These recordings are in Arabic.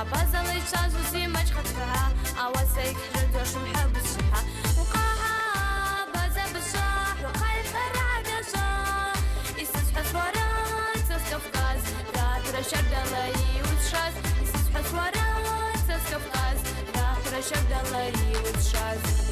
أبازل يتشاز وسيمج خطفها أواسيك حجر محب الشحة وقاها بازا بالشاح وقايل فرع دشا يسس حسورات سسكف غاز ذاكرة شد الله وتشاز يسس حسورات سسكف غاز ذاكرة شد الله وتشاز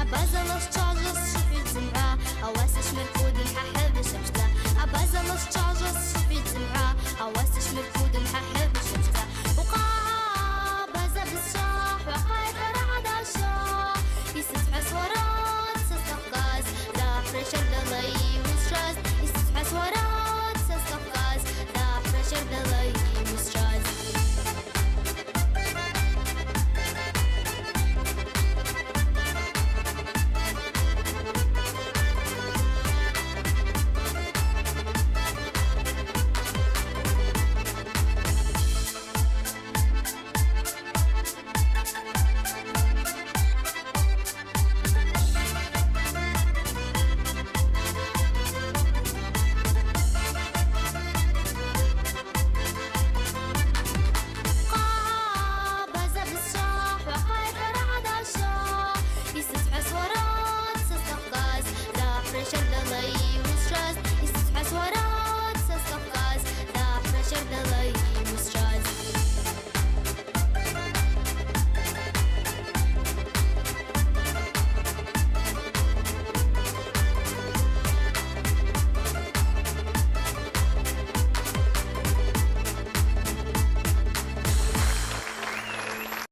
أبازلش تشاجس شفت زمها أواسش مركود ححب شمشتا أبازلش تشاجس